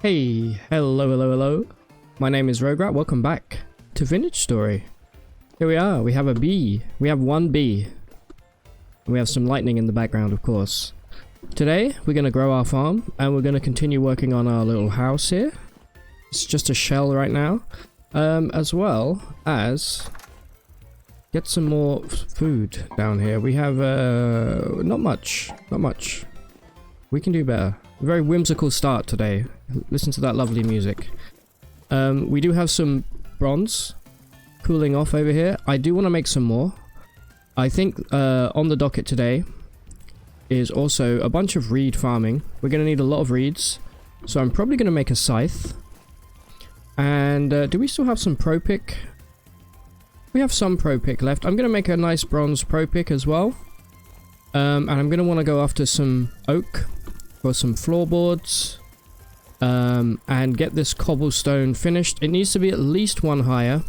Hey, hello. My name is Rograt. Welcome back to Vintage Story. Here we are. We have a bee. We have one bee. We have some lightning in the background, of course. Today, we're going to grow our farm, and we're going to continue working on our little house here. It's just a shell right now. As well as get some more food down here. We have, not much. We can do better. A very whimsical start today. Listen to that lovely music. We do have some bronze cooling off over here. I do want to make some more. I think on the docket today is also a bunch of reed farming. We're going to need a lot of reeds. So I'm probably going to make a scythe. And do we still have some pro pick? We have some pro pick left. I'm going to make a nice bronze pro pick as well. And I'm going to want to go after some oak for some floorboards. And get this cobblestone finished. It needs to be at least one higher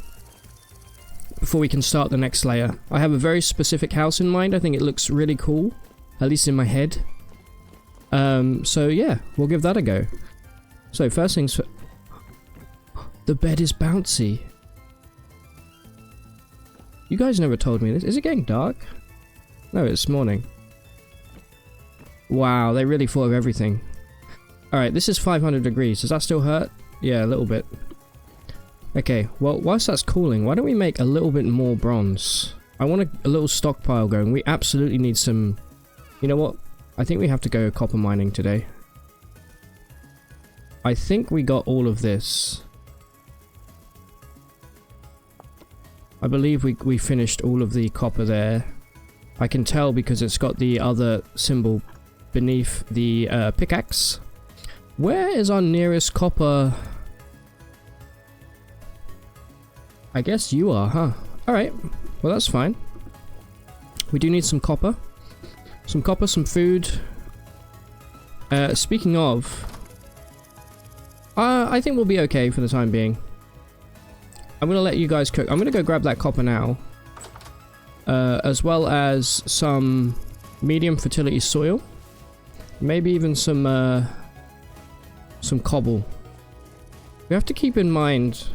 before we can start the next layer. I have a very specific house in mind. I think it looks really cool, at least in my head. So yeah, we'll give that a go. So first things first. The bed is bouncy. You guys never told me this. Is it getting dark? No, it's morning. Wow, they really thought of everything. Alright, this is 500 degrees. Does that still hurt? Yeah, a little bit. Okay, well, whilst that's cooling, why don't we make a little bit more bronze? I want a little stockpile going. We absolutely need some... You know what? I think we have to go copper mining today. I think we got all of this. I believe we finished all of the copper there. I can tell because it's got the other symbol beneath the pickaxe. Where is our nearest copper? I guess you are, huh? Alright, well that's fine. We do need some copper. Some food. Speaking of... I think we'll be okay for the time being. I'm going to let you guys cook. I'm going to go grab that copper now. As well as some medium fertility soil. Maybe even some cobble. We have to keep in mind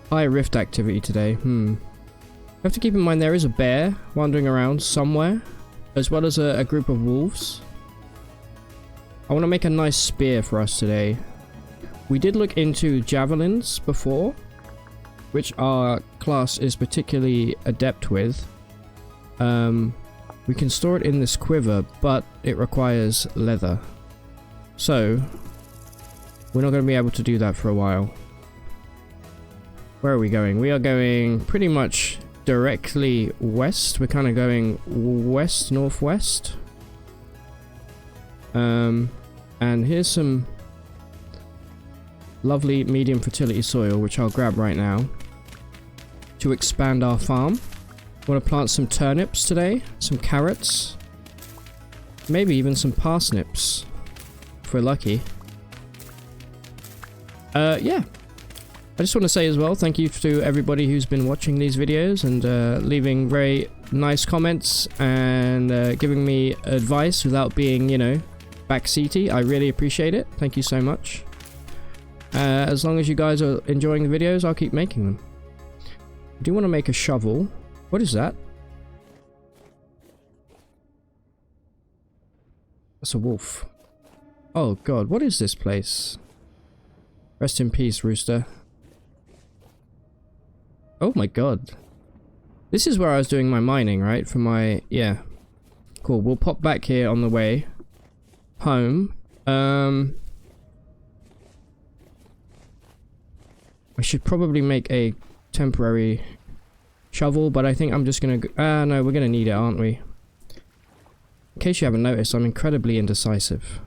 high rift activity today. We have to keep in mind there is a bear wandering around somewhere, as well as a group of wolves. I want to make a nice spear for us today. We did look into javelins before, which our class is particularly adept with. We can store it in this quiver, but it requires leather. So, we're not going to be able to do that for a while. Where are we going? We are going pretty much directly west. We're kind of going west, northwest. And here's some lovely medium fertility soil, which I'll grab right now to expand our farm. I want to plant some turnips today, some carrots, maybe even some parsnips if we're lucky. Yeah. I just want to say as well, thank you to everybody who's been watching these videos and leaving very nice comments and giving me advice without being, you know, backseaty. I really appreciate it. Thank you so much. As long as you guys are enjoying the videos, I'll keep making them. I do want to make a shovel. What is that? That's a wolf. Oh god, what is this place? Rest in peace, rooster. Oh my god. This is where I was doing my mining, right? For my... yeah. Cool, we'll pop back here on the way home. I should probably make a temporary shovel, but I think I'm just gonna... no, we're gonna need it, aren't we? In case you haven't noticed, I'm incredibly indecisive.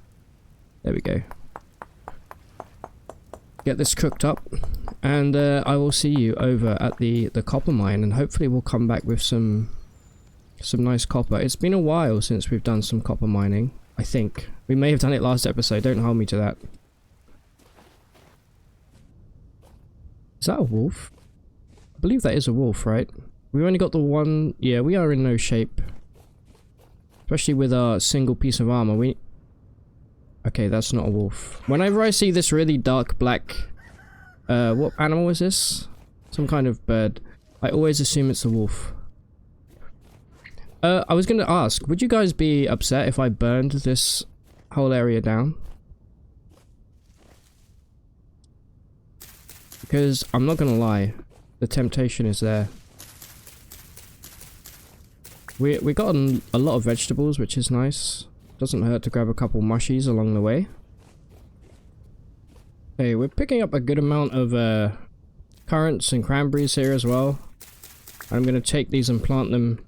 There we go. Get this cooked up, and I will see you over at the copper mine, and hopefully we'll come back with some nice copper. It's been a while since we've done some copper mining, I think. We may have done it last episode, don't hold me to that. Is that a wolf? I believe that is a wolf, right? We've only got the one... yeah, we are in no shape. Especially with our single piece of armor. Okay, that's not a wolf. Whenever I see this really dark black... what animal is this? Some kind of bird. I always assume it's a wolf. I was gonna ask, would you guys be upset if I burned this whole area down? Because I'm not gonna lie, the temptation is there. We got a lot of vegetables, which is nice. Doesn't hurt to grab a couple mushies along the way. Okay, we're picking up a good amount of currants and cranberries here as well. I'm going to take these and plant them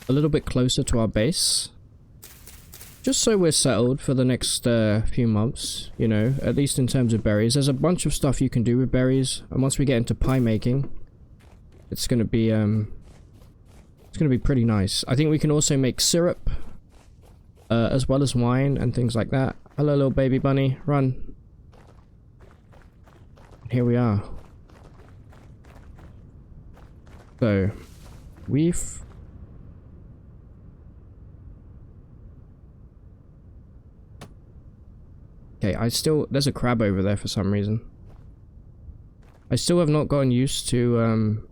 a little bit closer to our base. Just so we're settled for the next few months, you know, at least in terms of berries. There's a bunch of stuff you can do with berries, and once we get into pie making, it's going to be pretty nice. I think we can also make syrup, as well as wine and things like that. Hello, little baby bunny, run. Here we are. So, we've... Okay, there's a crab over there for some reason. I still have not gotten used to,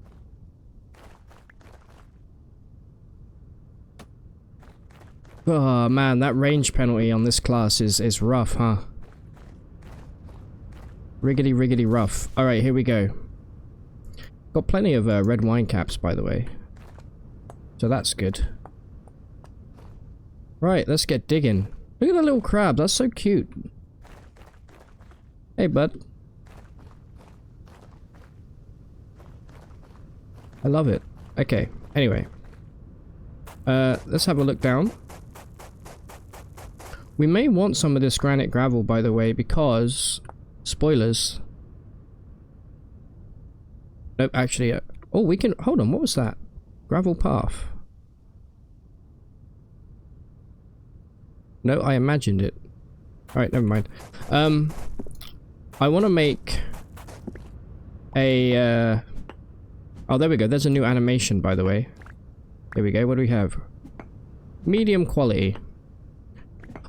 Oh man, that range penalty on this class is rough, huh? Riggedy riggedy rough. Alright, here we go. Got plenty of red wine caps, by the way. So that's good. Right, let's get digging. Look at the little crab, that's so cute. Hey, bud. I love it. Okay, anyway. Let's have a look down. We may want some of this granite gravel, by the way, because... Spoilers. Nope, actually... oh, we can... Hold on, what was that? Gravel path. No, I imagined it. Alright, never mind. I want to make... a... Oh, there we go. There's a new animation, by the way. Here we go. What do we have? Medium quality.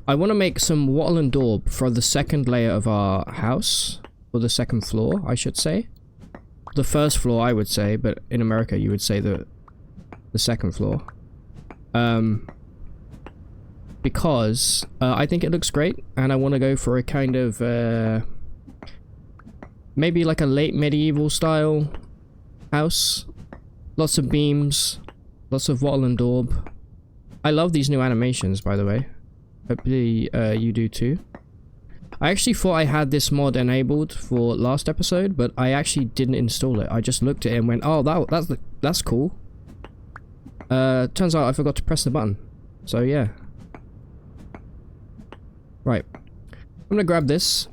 I want to make some wattle and daub for the second layer of our house. Or the second floor, I should say. The first floor, I would say, but in America you would say the second floor. Because I think it looks great, and I want to go for a kind of... maybe like a late medieval style house. Lots of beams, lots of wattle and daub. I love these new animations, by the way. Hopefully you do too. I actually thought I had this mod enabled for last episode, but I actually didn't install it. I just looked at it and went, oh, that's cool. Turns out I forgot to press the button. So yeah. Right. I'm gonna grab this.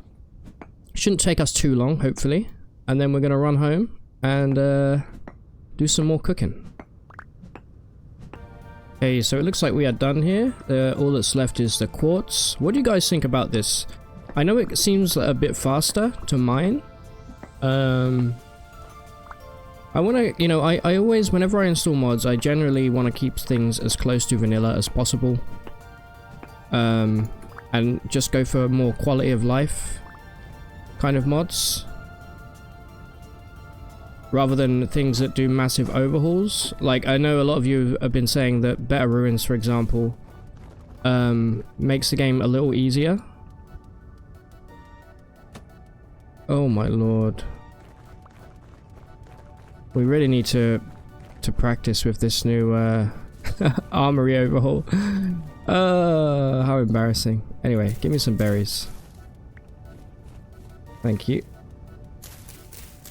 Shouldn't take us too long, hopefully. And then we're gonna run home and do some more cooking. Okay, so it looks like we are done here. All that's left is the quartz. What do you guys think about this? I know it seems a bit faster to mine. I want to, you know, I always, whenever I install mods, I generally want to keep things as close to vanilla as possible. And just go for more quality of life kind of mods. Rather than things that do massive overhauls. Like, I know a lot of you have been saying that Better Ruins, for example, makes the game a little easier. Oh my lord. We really need to practice with this new Armoury overhaul. How embarrassing. Anyway, give me some berries. Thank you.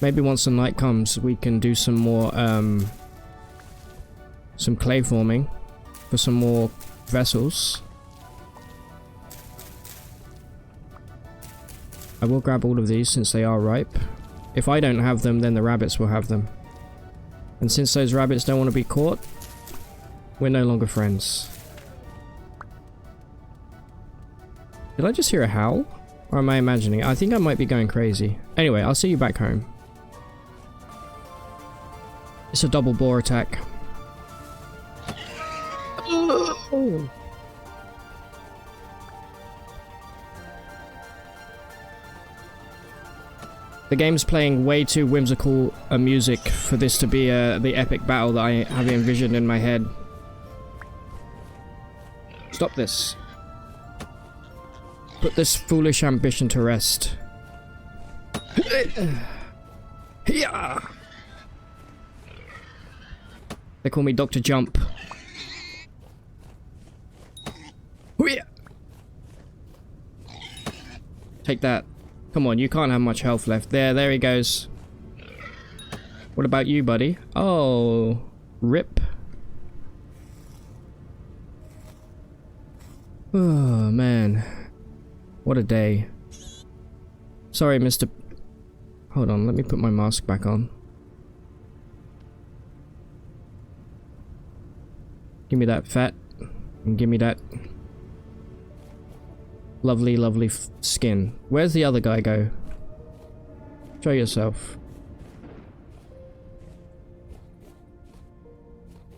Maybe once the night comes, we can do some more, some clay forming for some more vessels. I will grab all of these since they are ripe. If I don't have them, then the rabbits will have them. And since those rabbits don't want to be caught, we're no longer friends. Did I just hear a howl? Or am I imagining it? I think I might be going crazy. Anyway, I'll see you back home. It's a double boar attack. The game's playing way too whimsical music for this to be the epic battle that I have envisioned in my head. Stop this. Put this foolish ambition to rest. Yeah. They call me Dr. Jump. Take that. Come on, you can't have much health left. There he goes. What about you, buddy? Oh, rip. Oh, man. What a day. Sorry, Mr. Hold on, let me put my mask back on. Give me that fat. And give me that lovely, lovely skin. Where's the other guy go? Show yourself.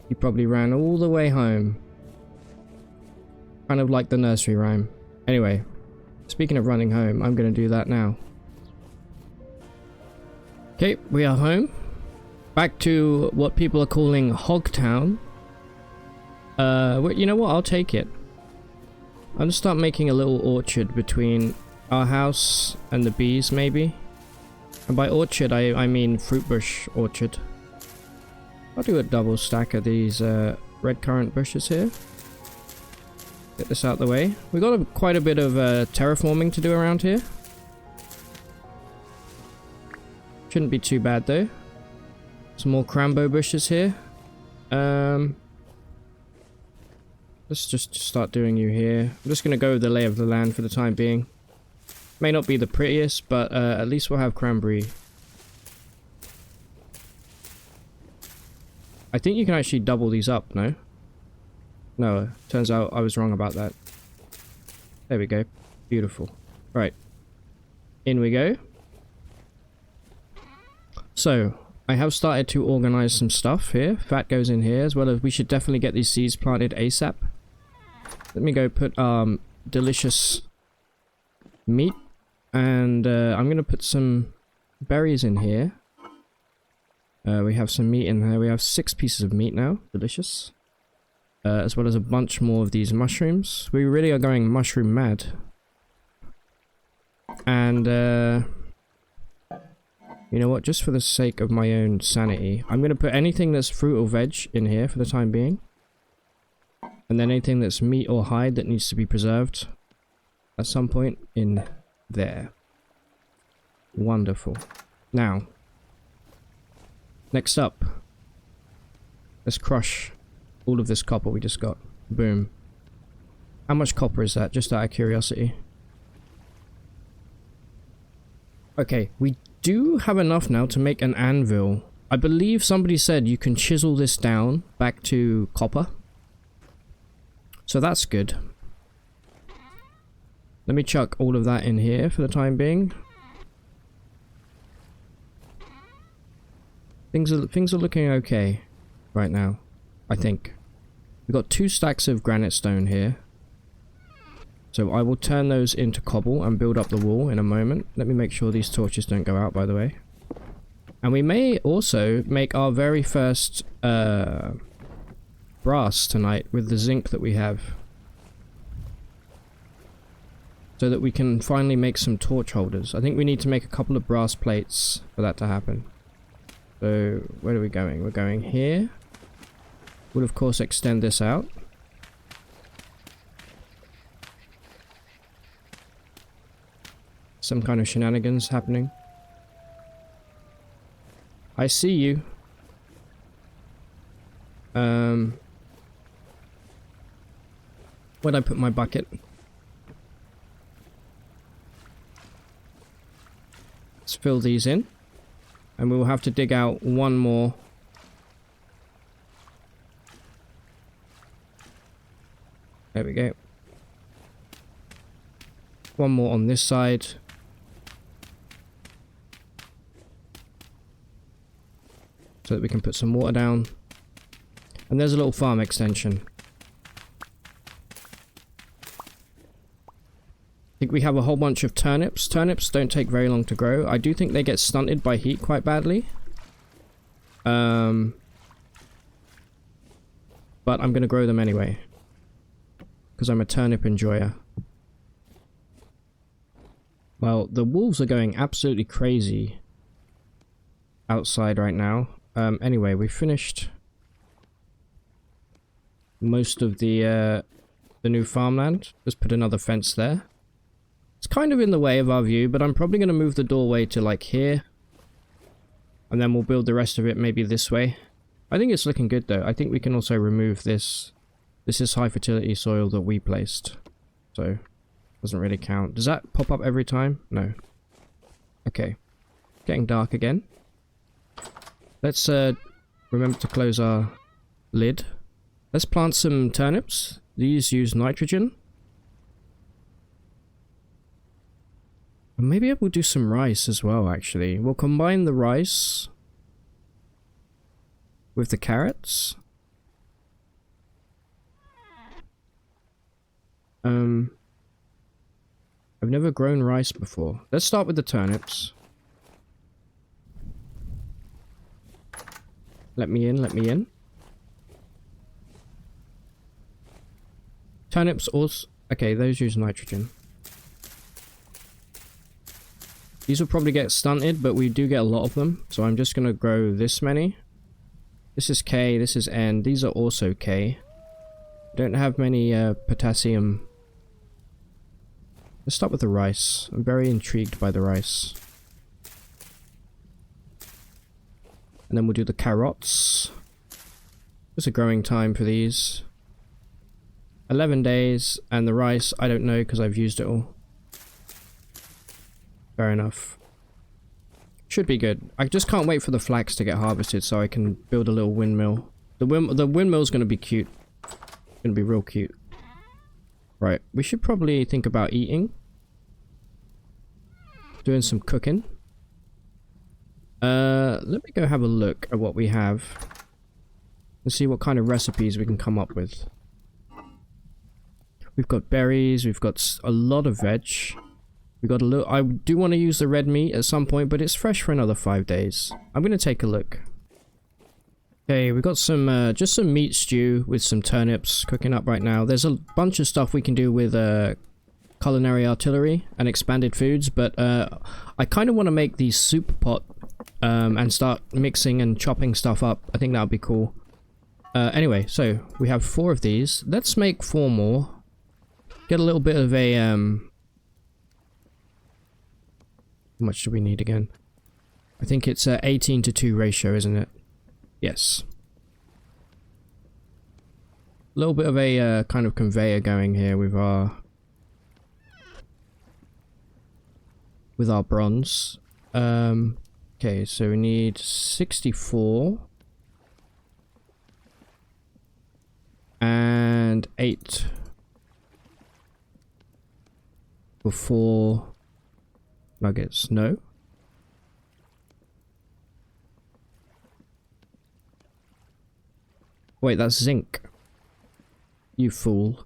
He probably ran all the way home. Kind of like the nursery rhyme. Anyway, speaking of running home, I'm going to do that now. Okay, we are home. Back to what people are calling Hogtown. You know what? I'll take it. I'm gonna start making a little orchard between our house and the bees, maybe. And by orchard, I mean fruit bush orchard. I'll do a double stack of these red currant bushes here. Get this out the way. We got quite a bit of terraforming to do around here. Shouldn't be too bad though. Some more cranbo bushes here. Let's just start doing you here. I'm just going to go with the lay of the land for the time being. May not be the prettiest, but at least we'll have cranberry. I think you can actually double these up, no? No, turns out I was wrong about that. There we go. Beautiful. Right. In we go. So, I have started to organize some stuff here. Fat goes in here, as well as we should definitely get these seeds planted ASAP. Let me go put delicious meat, and I'm gonna put some berries in here. We have some meat in there. We have 6 pieces of meat now. Delicious. As well as a bunch more of these mushrooms. We really are going mushroom mad. And you know what? Just for the sake of my own sanity, I'm gonna put anything that's fruit or veg in here for the time being. And then anything that's meat or hide that needs to be preserved at some point in there. Wonderful. Now, next up, let's crush all of this copper we just got. Boom. How much copper is that? Just out of curiosity. Okay, we do have enough now to make an anvil. I believe somebody said you can chisel this down back to copper. So that's good. Let me chuck all of that in here for the time being. Things are looking okay right now, I think. We've got 2 stacks of granite stone here. So I will turn those into cobble and build up the wall in a moment. Let me make sure these torches don't go out, by the way. And we may also make our very first brass tonight with the zinc that we have. So that we can finally make some torch holders. I think we need to make a couple of brass plates for that to happen. So, where are we going? We're going here. We'll of course extend this out. Some kind of shenanigans happening. I see you. Where'd I put my bucket? Let's fill these in. And we will have to dig out one more. There we go. One more on this side. So that we can put some water down. And there's a little farm extension. think we have a whole bunch of turnips. Turnips don't take very long to grow. I do think they get stunted by heat quite badly. But I'm going to grow them anyway. Because I'm a turnip enjoyer. Well, the wolves are going absolutely crazy outside right now. Anyway, we finished most of the new farmland. Just put another fence there. It's kind of in the way of our view, but I'm probably going to move the doorway to like here. And then we'll build the rest of it maybe this way. I think it's looking good though. I think we can also remove this. This is high fertility soil that we placed. So, doesn't really count. Does that pop up every time? No. Okay. Getting dark again. Let's remember to close our lid. Let's plant some turnips. These use nitrogen. Maybe we'll do some rice as well, actually. We'll combine the rice with the carrots. I've never grown rice before. Let's start with the turnips. Let me in, let me in. Turnips also... Okay, those use nitrogen. These will probably get stunted, but we do get a lot of them. So I'm just going to grow this many. This is K, this is N. These are also K. Don't have many potassium. Let's start with the rice. I'm very intrigued by the rice. And then we'll do the carrots. There's a growing time for these. 11 days. And the rice, I don't know because I've used it all. Fair enough. Should be good. I just can't wait for the flax to get harvested so I can build a little windmill. The windmill's going to be cute. Going to be real cute. Right, we should probably think about eating. Doing some cooking. Let me go have a look at what we have. Let's see what kind of recipes we can come up with. We've got berries, we've got a lot of veg. We got a little... I do want to use the red meat at some point, but it's fresh for another 5 days. I'm going to take a look. Okay, we've got some, just some meat stew with some turnips cooking up right now. There's a bunch of stuff we can do with, Culinary Artillary and expanded foods, but, I kind of want to make the soup pot, and start mixing and chopping stuff up. I think that would be cool. Anyway, so, we have 4 of these. Let's make 4 more. Get a little bit of a, how much do we need again? I think it's a 18 to 2 ratio, isn't it? Yes. A little bit of a kind of conveyor going here with our bronze. Okay, so we need 64 and 8 for 4 nuggets. No. Wait, that's zinc. You fool.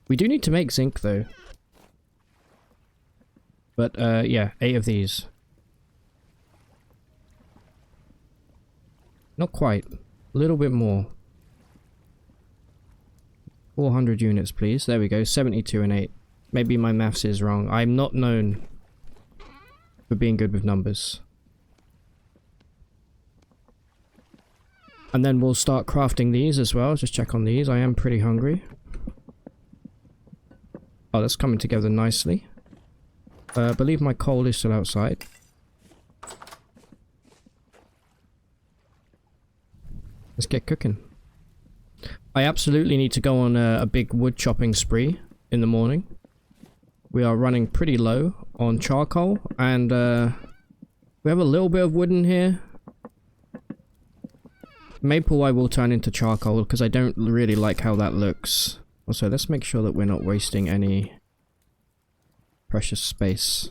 We do need to make zinc, though. But, yeah, 8 of these. Not quite. A little bit more. 400 units, please. There we go. 72 and 8. Maybe my maths is wrong. I'm not known for being good with numbers. And then we'll start crafting these as well. Just check on these. I am pretty hungry. Oh, that's coming together nicely. I believe my coal is still outside. Let's get cooking. I absolutely need to go on a big wood chopping spree in the morning. We are running pretty low on charcoal, and we have a little bit of wood in here. Maple I will turn into charcoal because I don't really like how that looks. Also, let's make sure that we're not wasting any precious space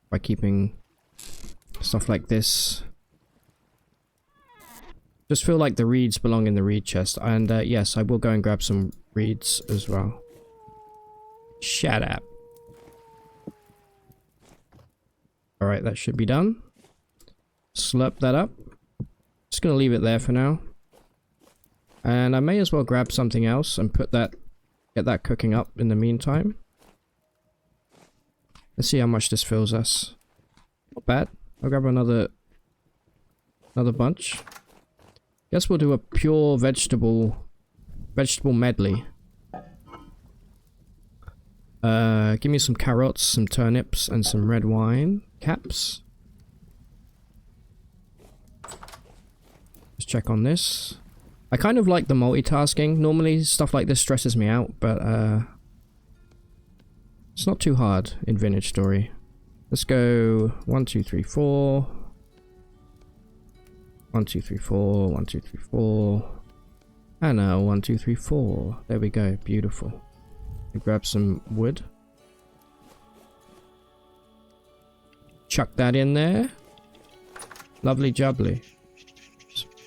by keeping stuff like this. Just feel like the reeds belong in the reed chest. And yes, I will go and grab some reeds as well. Shut up. Alright, that should be done. Slurp that up. Just gonna leave it there for now. And I may as well grab something else and put that, get that cooking up in the meantime. Let's see how much this fills us. Not bad. I'll grab another bunch. Guess we'll do a pure vegetable medley. Give me some carrots, some turnips, and some red wine caps. Let's check on this. I kind of like the multitasking. Normally stuff like this stresses me out, but it's not too hard in Vintage Story. Let's go 1, 2, 3, 4. 1, 2, 3, 4. 1, 2, 3, 4. And now 1, 2, 3, 4. There we go. Beautiful. Grab some wood. Chuck that in there. Lovely jubbly.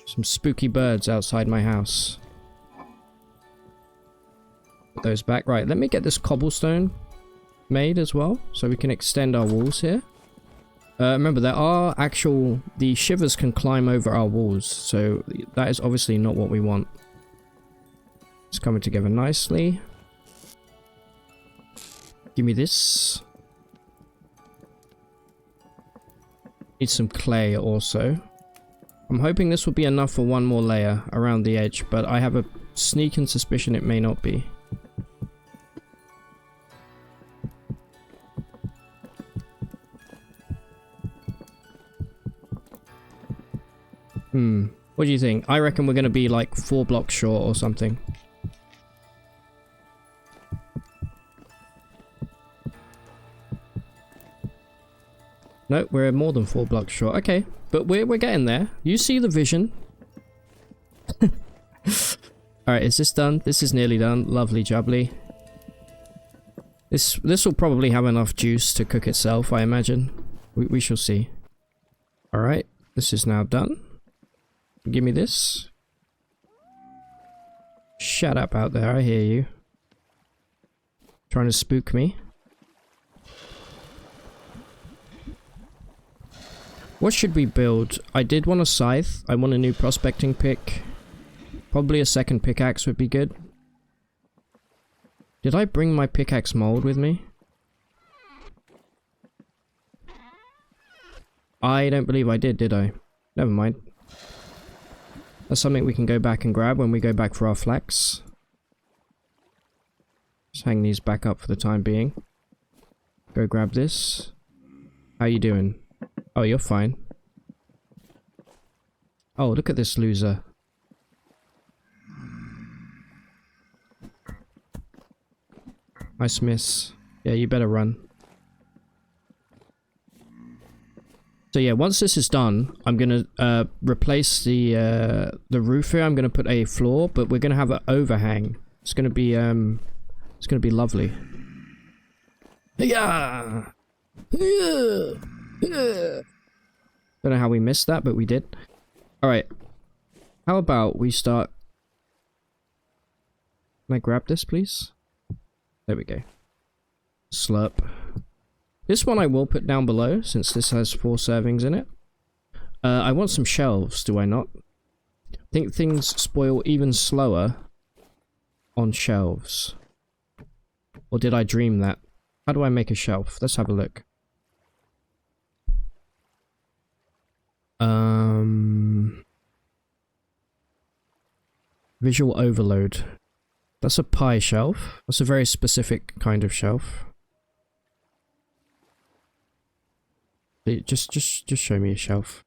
Some spooky birds outside my house. Put those back. Right, let me get this cobblestone made as well, so we can extend our walls here. Remember, there are the shivers can climb over our walls, so that is obviously not what we want. It's coming together nicely. Give me this. Need some clay also. I'm hoping this will be enough for one more layer around the edge, but I have a sneaking suspicion it may not be. What do you think? I reckon we're going to be like 4 blocks short or something. No, we're more than 4 blocks short. Okay, but we're getting there. You see the vision. Alright, is this done? This is nearly done. Lovely jubbly. This will probably have enough juice to cook itself, I imagine. We shall see. Alright, this is now done. Give me this. Shut up out there, I hear you. Trying to spook me. What should we build? I did want a scythe. I want a new prospecting pick. Probably a second pickaxe would be good. Did I bring my pickaxe mold with me? I don't believe I did I? Never mind. That's something we can go back and grab when we go back for our flax. Just hang these back up for the time being. Go grab this. How you doing? Oh, you're fine. Oh, look at this loser. Nice miss. Yeah, you better run. So yeah, once this is done, I'm gonna replace the roof here. I'm gonna put a floor, but we're gonna have an overhang. It's gonna be lovely. Yeah. Don't know how we missed that, but we did. All right. How about we start? Can I grab this, please? There we go. Slurp. This one I will put down below, since this has 4 servings in it. I want some shelves, do I not? I think things spoil even slower on shelves. Or did I dream that? How do I make a shelf? Let's have a look. Visual overload. That's a pie shelf. That's a very specific kind of shelf. Just show me a shelf.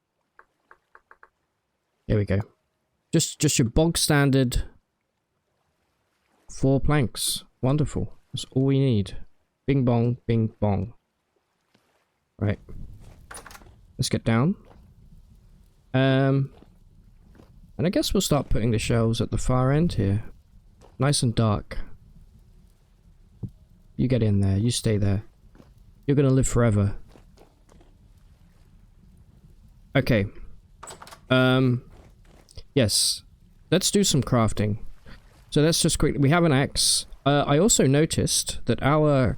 Here we go. Just your bog standard 4 planks. Wonderful. That's all we need. Bing bong, bing bong. Right. Let's get down. And I guess we'll start putting the shelves at the far end here. Nice and dark. You get in there. You stay there. You're gonna live forever. Okay. Yes. Let's do some crafting. So let's just quickly... We have an axe. I also noticed that our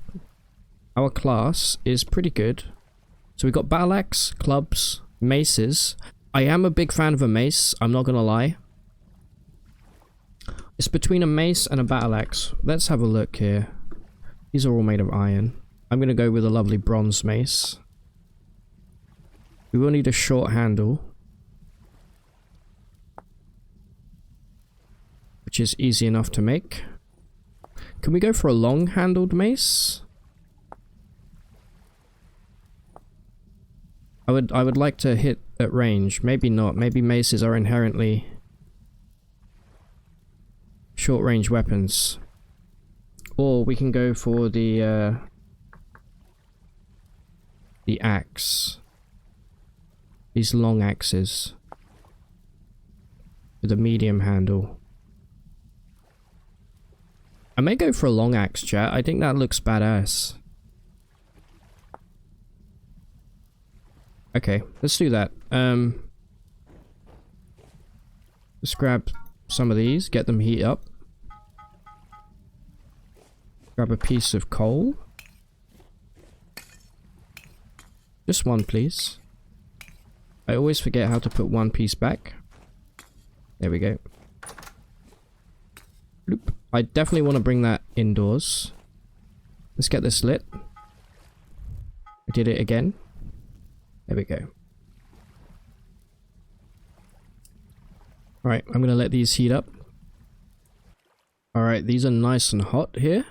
class is pretty good. So we've got battle axe, clubs, maces. I am a big fan of a mace, I'm not gonna lie. It's between a mace and a battle axe. Let's have a look here. These are all made of iron. I'm gonna go with a lovely bronze mace. We will need a short handle, which is easy enough to make. Can we go for a long-handled mace? I would like to hit at range. Maybe not. Maybe maces are inherently short-range weapons. Or we can go for the axe. These long axes with a medium handle. I may go for a long axe, chat. I think that looks badass. Okay, let's do that. Let's grab some of these, get them heat up. Grab a piece of coal. Just one, please. I always forget how to put one piece back. There we go. Bloop. I definitely want to bring that indoors. Let's get this lit. I did it again. There we go. Alright, I'm going to let these heat up. Alright, these are nice and hot here.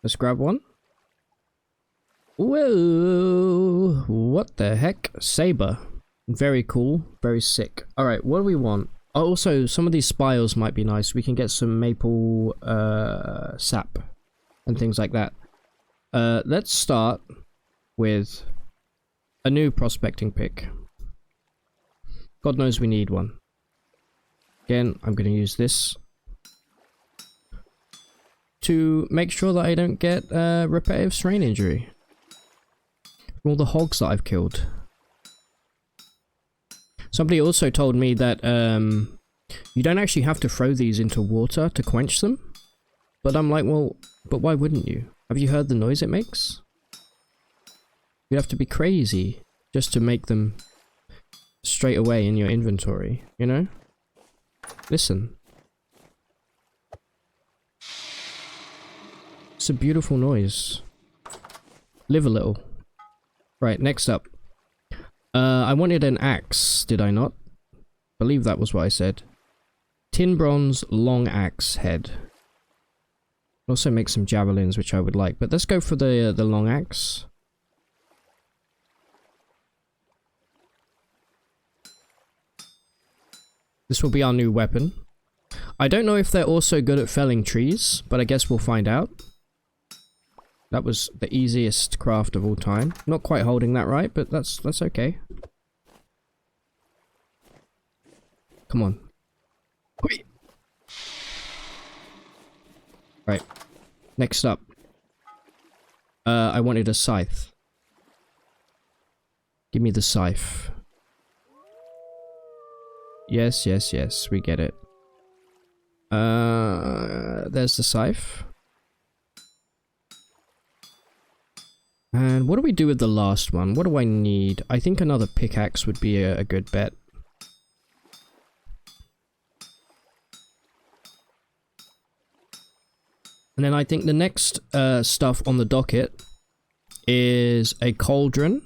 Let's grab one. Whoa! What the heck? Saber. Very cool. Very sick. Alright, what do we want? Oh, also, some of these spiles might be nice. We can get some maple sap and things like that. Let's start with a new prospecting pick. God knows we need one. Again, I'm going to use this to make sure that I don't get repetitive strain injury from all the hogs that I've killed. Somebody also told me that you don't actually have to throw these into water to quench them. But I'm like, well, but why wouldn't you? Have you heard the noise it makes? You have to be crazy just to make them straight away in your inventory, you know? Listen. It's a beautiful noise. Live a little. Right, next up. I wanted an axe, did I not? Believe that was what I said. Tin bronze long axe head. Also make some javelins, which I would like, but let's go for the long axe. This will be our new weapon. I don't know if they're also good at felling trees, but I guess we'll find out. That was the easiest craft of all time. Not quite holding that right, but that's okay. Come on. Wait. Right. Next up. I wanted a scythe. Give me the scythe. Yes, yes, yes, we get it. There's the scythe. And what do we do with the last one? What do I need? I think another pickaxe would be a good bet. And then I think the next stuff on the docket is a cauldron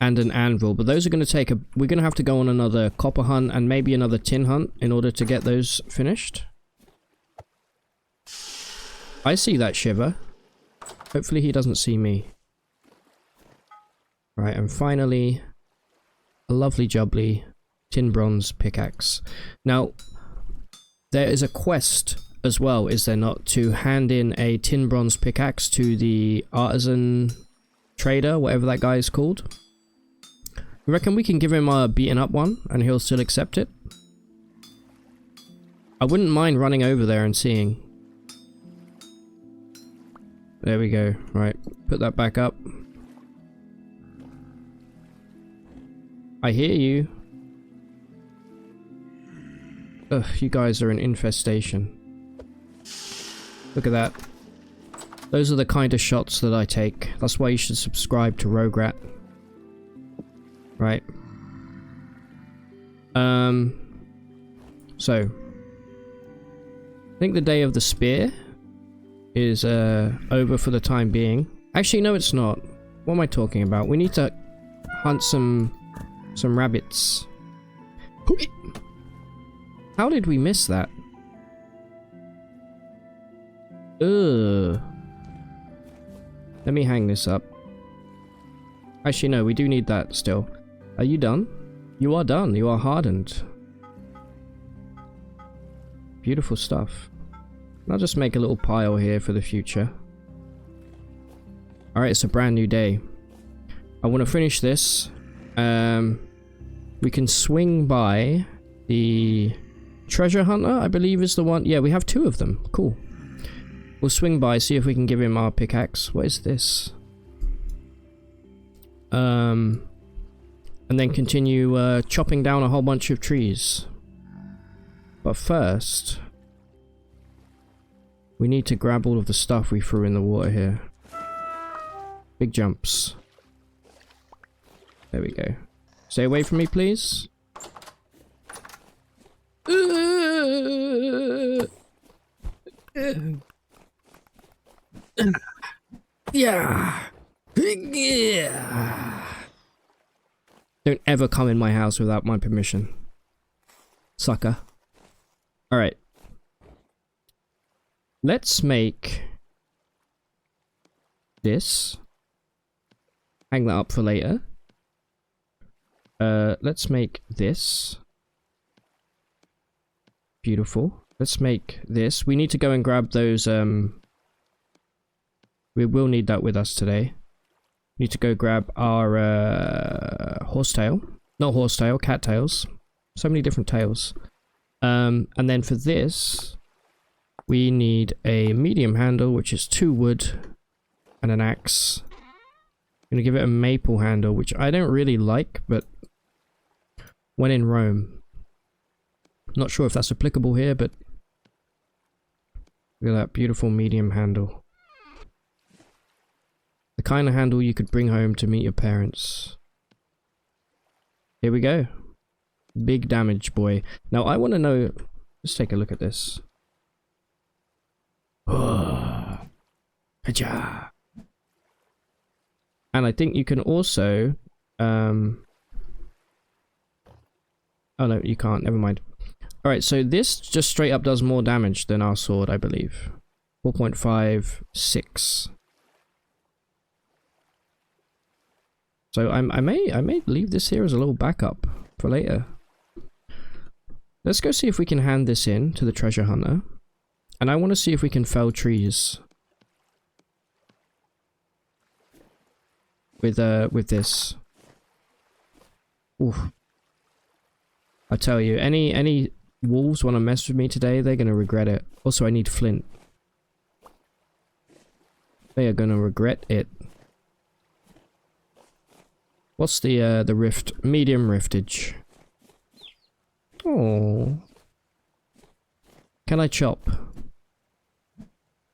and an anvil. But those are going to take a... We're going to have to go on another copper hunt and maybe another tin hunt in order to get those finished. I see that shiver. Hopefully he doesn't see me. Right, and finally, a lovely jubbly tin bronze pickaxe. Now, there is a quest as well, is there not, to hand in a tin bronze pickaxe to the artisan trader, whatever that guy is called. You reckon we can give him a beaten up one and he'll still accept it? I wouldn't mind running over there and seeing. There we go. Right, put that back up. I hear you. Ugh, you guys are an infestation. Look at that. Those are the kind of shots that I take. That's why you should subscribe to Rograt. Right. So. I think the day of the spear is over for the time being. Actually, no, it's not. What am I talking about? We need to hunt some rabbits. How did we miss that? Ugh. Let me hang this up. Actually, no, we do need that still. Are you done? You are done. You are hardened. Beautiful stuff. I'll just make a little pile here for the future. Alright, it's a brand new day. I want to finish this. We can swing by the treasure hunter, I believe is the one. Yeah, we have 2 of them. Cool. We'll swing by, see if we can give him our pickaxe. What is this? And then continue chopping down a whole bunch of trees. But first, we need to grab all of the stuff we threw in the water here. Big jumps. There we go. Stay away from me, please. Yeah. Yeah. Don't ever come in my house without my permission. Sucker. Alright. Let's make this. Hang that up for later. Let's make this. Beautiful. Let's make this. We need to go and grab those, we will need that with us today. Need to go grab our, horsetail. Not horsetail, cattails. So many different tails. And then for this, we need a medium handle, which is 2 wood and an axe. I'm gonna give it a maple handle, which I don't really like, but when in Rome. Not sure if that's applicable here, but look at that beautiful medium handle. The kind of handle you could bring home to meet your parents. Here we go. Big damage, boy. Now I want to know. Let's take a look at this. Oh, and I think you can also. Oh no, you can't. Never mind. All right, so this just straight up does more damage than our sword, I believe. 4.56. So I may leave this here as a little backup for later. Let's go see if we can hand this in to the treasure hunter. And I want to see if we can fell trees. With this. Oof. I tell you, any wolves want to mess with me today, they're gonna regret it. Also, I need flint. They are gonna regret it. What's the rift? Medium riftage. Oh. Can I chop?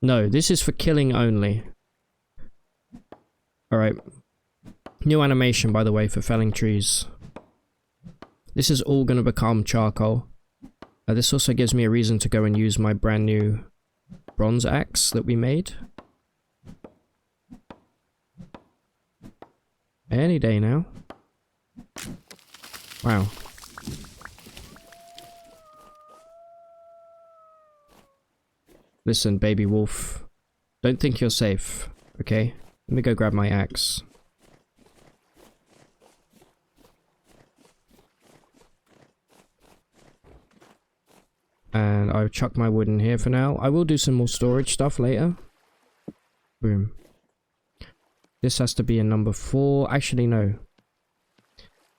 No, this is for killing only. Alright. New animation, by the way, for felling trees. This is all going to become charcoal. This also gives me a reason to go and use my brand new bronze axe that we made. Any day now. Wow. Listen, baby wolf. Don't think you're safe, okay? Let me go grab my axe. And I've chucked my wood in here for now. I will do some more storage stuff later. Boom. This has to be a number 4. Actually, no.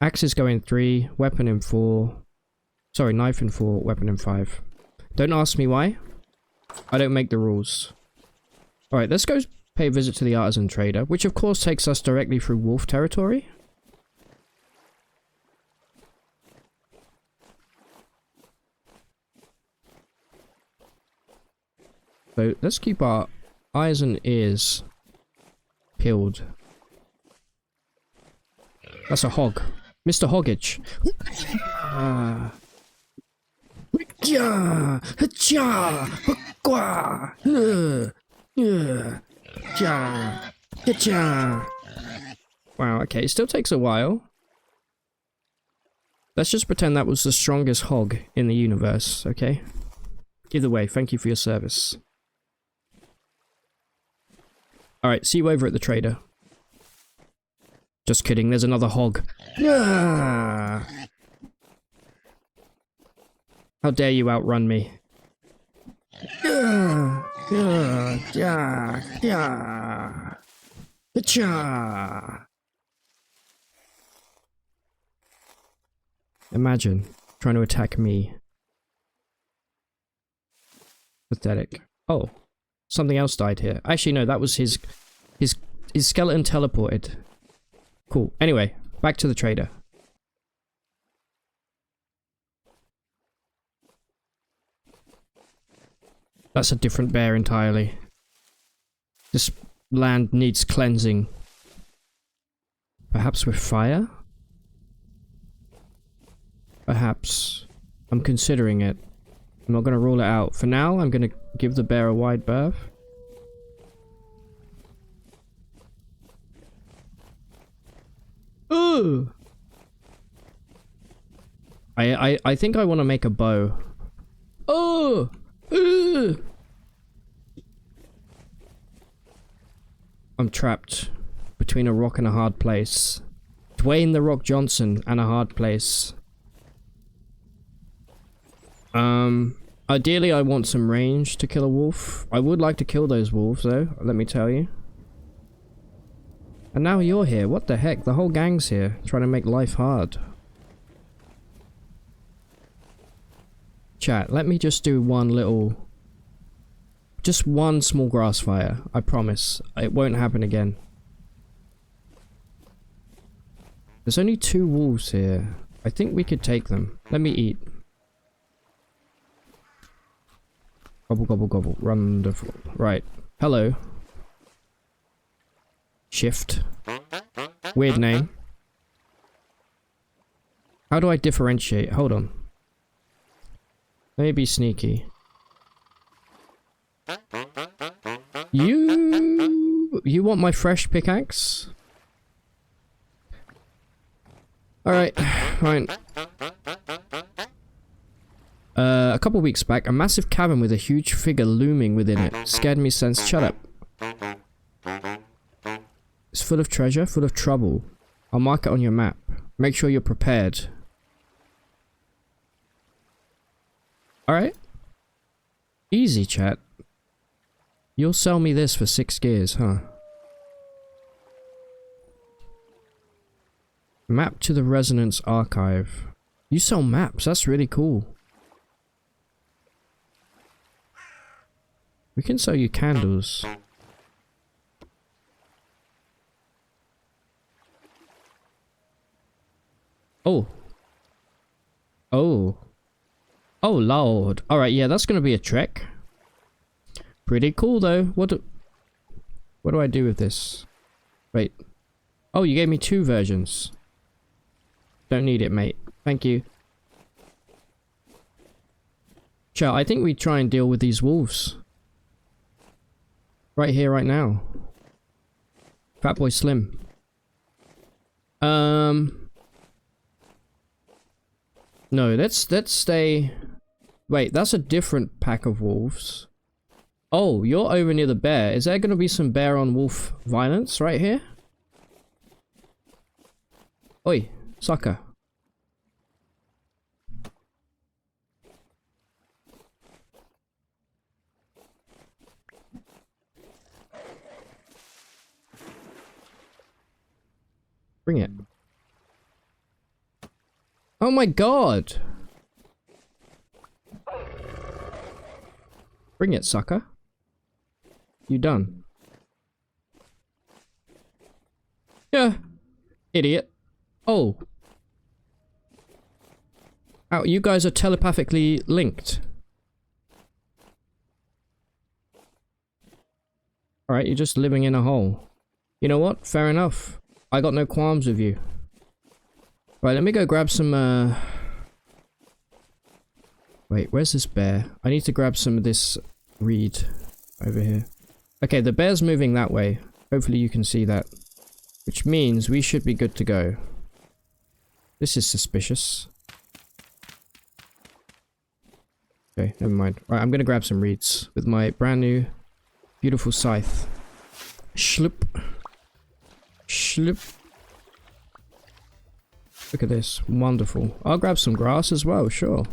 Axes go in 3, weapon in 4. Sorry, knife in 4, weapon in 5. Don't ask me why. I don't make the rules. Alright, let's go pay a visit to the artisan trader, which of course takes us directly through wolf territory. So let's keep our eyes and ears peeled. That's a hog. Mr. Hoggage. Wow, okay, it still takes a while. Let's just pretend that was the strongest hog in the universe, okay? Either way, thank you for your service. Alright, see you over at the trader. Just kidding, there's another hog. How dare you outrun me? Imagine trying to attack me. Pathetic. Oh, something else died here. Actually, no, that was his skeleton teleported. Cool. Anyway, back to the trader. That's a different bear entirely. This land needs cleansing. Perhaps with fire? Perhaps. I'm considering it. I'm not going to rule it out. For now, I'm going to give the bear a wide berth. Ooh! I think I want to make a bow. Oh! Ooh! I'm trapped between a rock and a hard place. Dwayne the Rock Johnson and a hard place. Ideally I want some range to kill a wolf. I would like to kill those wolves though, let me tell you. And now you're here, what the heck? The whole gang's here, trying to make life hard. Chat, let me just do one little... Just one small grass fire, I promise. It won't happen again. There's only 2 wolves here. I think we could take them. Let me eat. Gobble, gobble, gobble. Wonderful. Right. Hello. Shift. Weird name. How do I differentiate? Hold on. Let me be sneaky. You want my fresh pickaxe? Alright, fine. A couple weeks back, a massive cavern with a huge figure looming within it scared me sense. Shut up. It's full of treasure, full of trouble. I'll mark it on your map. Make sure you're prepared. Alright. Easy, chat. You'll sell me this for 6 gears, huh? Map to the Resonance Archive. You sell maps, that's really cool. We can sell you candles. Oh. Oh. Oh, lord. Alright, yeah, that's gonna be a trek. Pretty cool, though. What do I do with this? Wait. Oh, you gave me 2 versions. Don't need it, mate. Thank you. Chat, I think we try and deal with these wolves. Right here, right now. Fatboy Slim. No, let's stay... Wait, that's a different pack of wolves. Oh, you're over near the bear. Is there gonna be some bear on wolf violence right here? Oi, sucker. Bring it. Oh my god! Bring it, sucker. You done? Yeah. Idiot. Oh. Oh, you guys are telepathically linked. Alright, you're just living in a hole. You know what? Fair enough. I got no qualms with you. Right, let me go grab some, Wait, where's this bear? I need to grab some of this reed over here. Okay, the bear's moving that way. Hopefully you can see that. Which means we should be good to go. This is suspicious. Okay, never mind. Right, I'm gonna grab some reeds with my brand new, beautiful scythe. Shloop. Shloop. Look at this. Wonderful. I'll grab some grass as well, sure.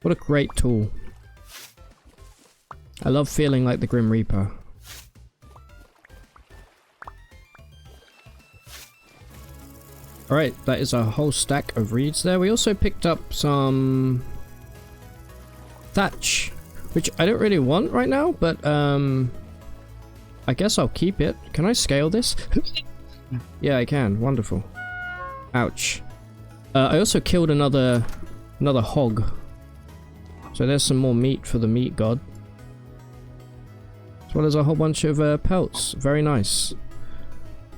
What a great tool. I love feeling like the Grim Reaper. Alright, that is a whole stack of reeds there. We also picked up some thatch, which I don't really want right now, but I guess I'll keep it. Can I scale this? Yeah, I can. Wonderful. Ouch. I also killed another hog. So there's some more meat for the meat god. As well as a whole bunch of pelts. Very nice.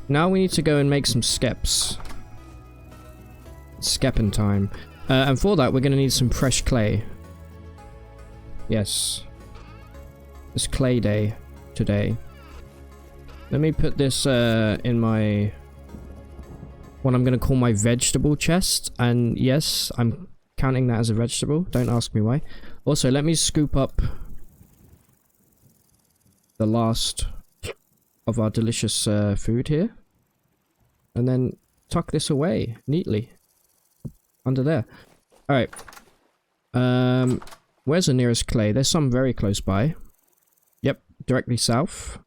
Now we need to go and make some skeps. Skepping time. And for that we're going to need some fresh clay. Yes. It's clay day today. Let me put this in my... what I'm going to call my vegetable chest. And yes, I'm counting that as a vegetable. Don't ask me why. Also, let me scoop up the last of our delicious food here. And then tuck this away neatly. Under there. Alright. Where's the nearest clay? There's some very close by. Yep, directly south.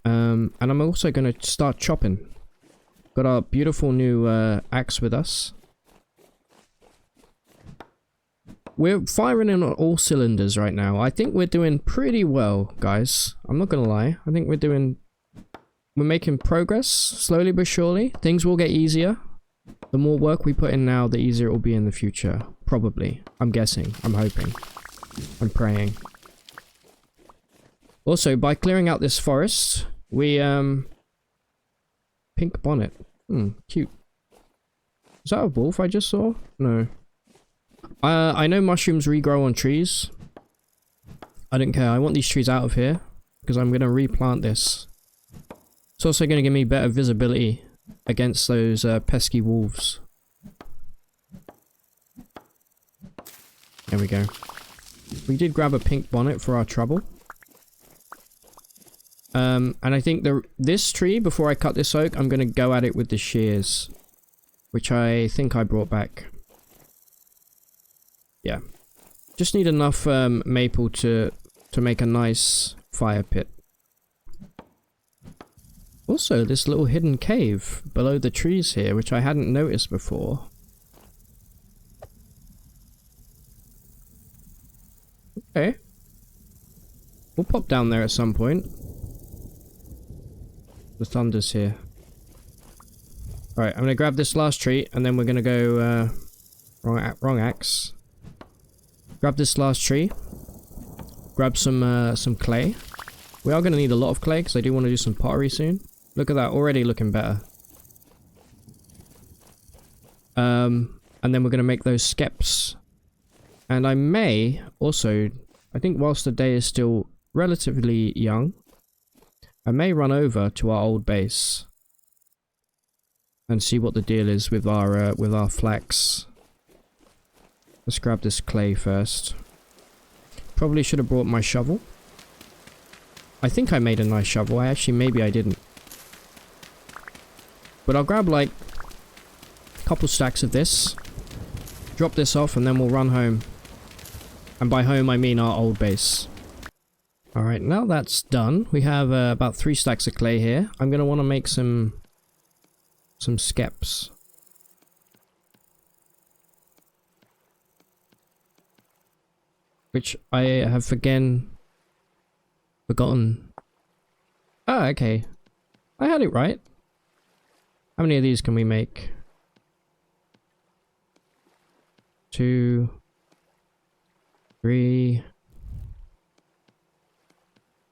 And I'm also going to start chopping. Got our beautiful new axe with us. We're firing in on all cylinders right now. I think we're doing pretty well, guys. I'm not going to lie. I think we're making progress, slowly but surely. Things will get easier. The more work we put in now, the easier it will be in the future. Probably. I'm guessing. I'm hoping. I'm praying. Also, by clearing out this forest, we, pink bonnet. Cute. Is that a wolf I just saw? No. I know mushrooms regrow on trees. I don't care. I want these trees out of here. Because I'm going to replant this. It's also going to give me better visibility against those pesky wolves. There we go. We did grab a pink bonnet for our trouble. And I think this tree, before I cut this oak, I'm going to go at it with the shears. Which I think I brought back. Yeah. Just need enough maple to make a nice fire pit. Also, this little hidden cave below the trees here, which I hadn't noticed before. Okay. We'll pop down there at some point. The thunder's here. Alright, I'm gonna grab this last tree, and then we're gonna go, wrong axe. Grab this last tree. Grab some clay. We are gonna need a lot of clay, because I do want to do some pottery soon. Look at that, already looking better. And then we're gonna make those skeps. And I may also, I think whilst the day is still relatively young, I may run over to our old base and see what the deal is with our flax. Let's grab this clay first. Probably should have brought my shovel. I think I made a nice shovel. Maybe I didn't. But I'll grab like a couple stacks of this. Drop this off and then we'll run home. And by home I mean our old base. Alright, now that's done. We have about 3 stacks of clay here. I'm going to want to make some skeps. Which I have forgotten. Oh, okay. I had it right. How many of these can we make? 2, 3,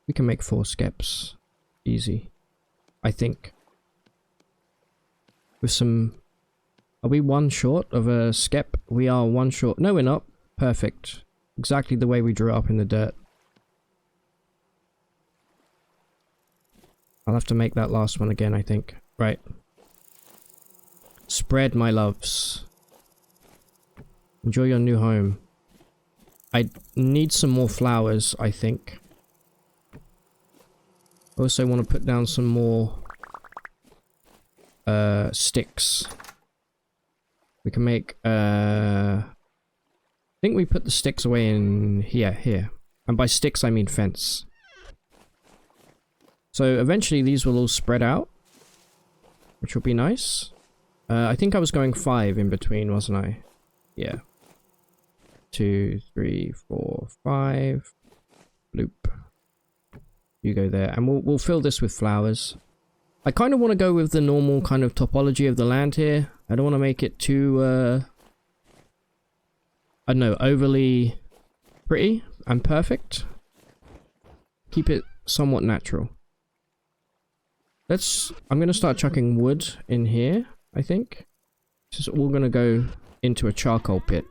We can make 4 skeps. Easy. I think. With some... Are we 1 short of a skep? We are 1 short. No, we're not. Perfect. Exactly the way we drew it up in the dirt. I'll have to make that last one again, I think. Right. Spread, my loves. Enjoy your new home. I need some more flowers, I think. I also want to put down some more sticks. We can make I think we put the sticks away in here. And by sticks I mean fence. So eventually these will all spread out, which will be nice. I think I was going 5 in between, wasn't I? Yeah. 2, 3, 4, 5. Loop. You go there, and we'll fill this with flowers. I kind of want to go with the normal kind of topology of the land here. I don't want to make it too, I don't know, overly pretty and perfect. Keep it somewhat natural. I'm going to start chucking wood in here, I think. This is all going to go into a charcoal pit.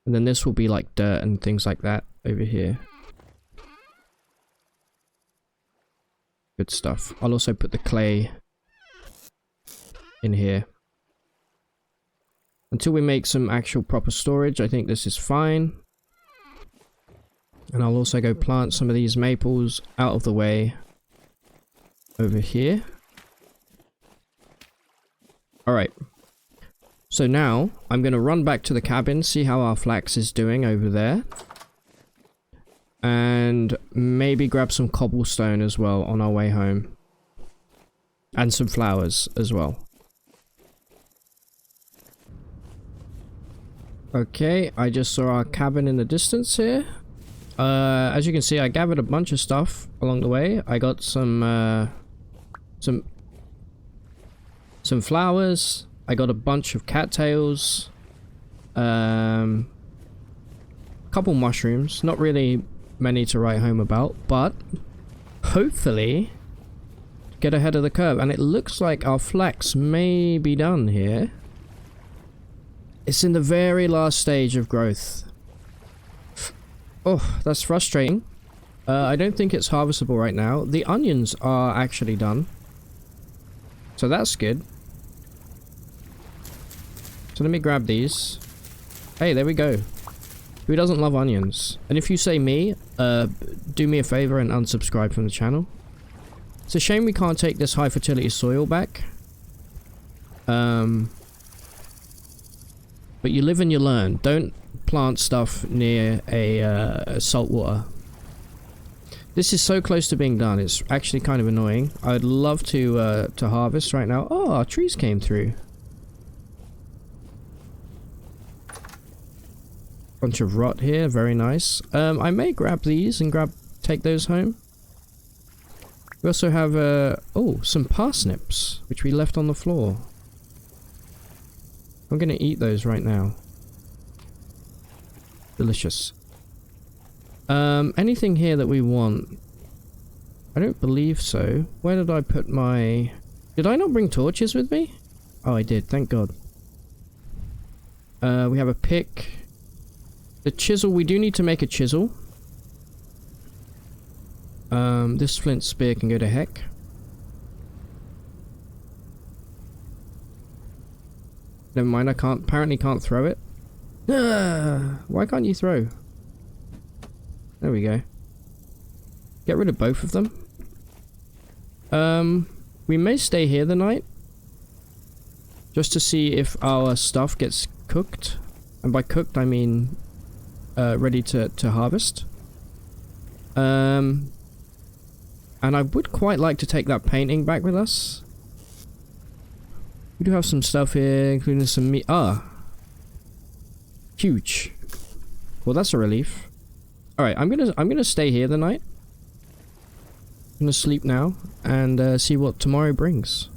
And then this will be like dirt and things like that over here. Good stuff. I'll also put the clay in here. Until we make some actual proper storage, I think this is fine. And I'll also go plant some of these maples out of the way over here. Alright. So now, I'm going to run back to the cabin, see how our flax is doing over there. And maybe grab some cobblestone as well on our way home. And some flowers as well. Okay, I just saw our cabin in the distance here. As you can see, I gathered a bunch of stuff along the way. I got some flowers. I got a bunch of cattails. Couple mushrooms. Not really many to write home about, but hopefully get ahead of the curve. And it looks like our flax may be done here. It's in the very last stage of growth. Oh, that's frustrating. I don't think it's harvestable right now. The onions are actually done, so that's good. So let me grab these. Hey, there we go. Who doesn't love onions? And if you say me, do me a favor and unsubscribe from the channel. It's a shame we can't take this high fertility soil back. But you live and you learn. Don't plant stuff near a saltwater. This is so close to being done. It's actually kind of annoying. I'd love to harvest right now. Oh, our trees came through. Bunch of rot here, very nice. I may grab these and take those home. We also have some parsnips, which we left on the floor. I'm gonna eat those right now. Delicious. Anything here that we want? I don't believe so. Where did I put my... Did I not bring torches with me? Oh, I did, thank God. We have a pick. The chisel, we do need to make a chisel. This flint spear can go to heck. Never mind, I apparently can't throw it. Why can't you throw? There we go. Get rid of both of them. We may stay here the night. Just to see if our stuff gets cooked. And by cooked, I mean... ready to harvest. And I would quite like to take that painting back with us. We do have some stuff here, including some meat. Ah! Huge. Well, that's a relief. Alright, I'm gonna stay here the night. I'm gonna sleep now, and see what tomorrow brings.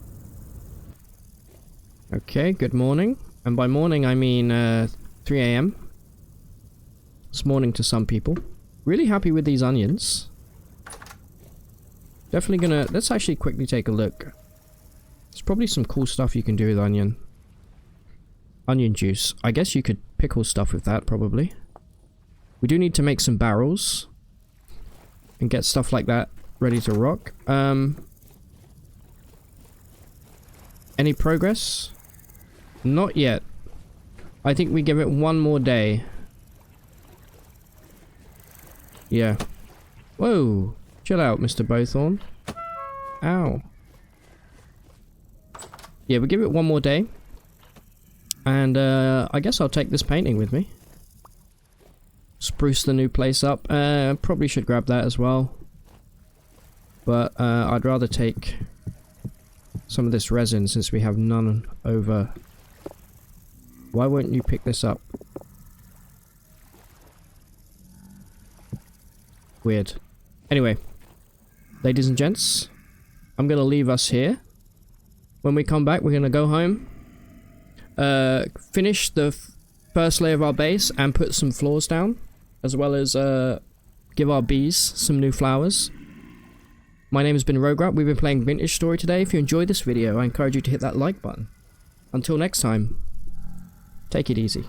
Okay, good morning. And by morning, I mean 3 AM. It's morning to some people. Really happy with these onions. Definitely gonna... Let's actually quickly take a look. There's probably some cool stuff you can do with onion. Onion juice. I guess you could pickle stuff with that, probably. We do need to make some barrels. And get stuff like that ready to rock. Any progress? Not yet. I think we give it one more day. Yeah. Whoa. Chill out, Mr. Bowthorn. Ow. Yeah, we give it one more day. And I guess I'll take this painting with me. Spruce the new place up. Probably should grab that as well. But I'd rather take some of this resin since we have none over. Why won't you pick this up? Weird. Anyway, ladies and gents, I'm going to leave us here. When we come back, we're going to go home. Finish the first layer of our base and put some floors down. As well as give our bees some new flowers. My name has been Rograt. We've been playing Vintage Story today. If you enjoyed this video, I encourage you to hit that like button. Until next time, take it easy.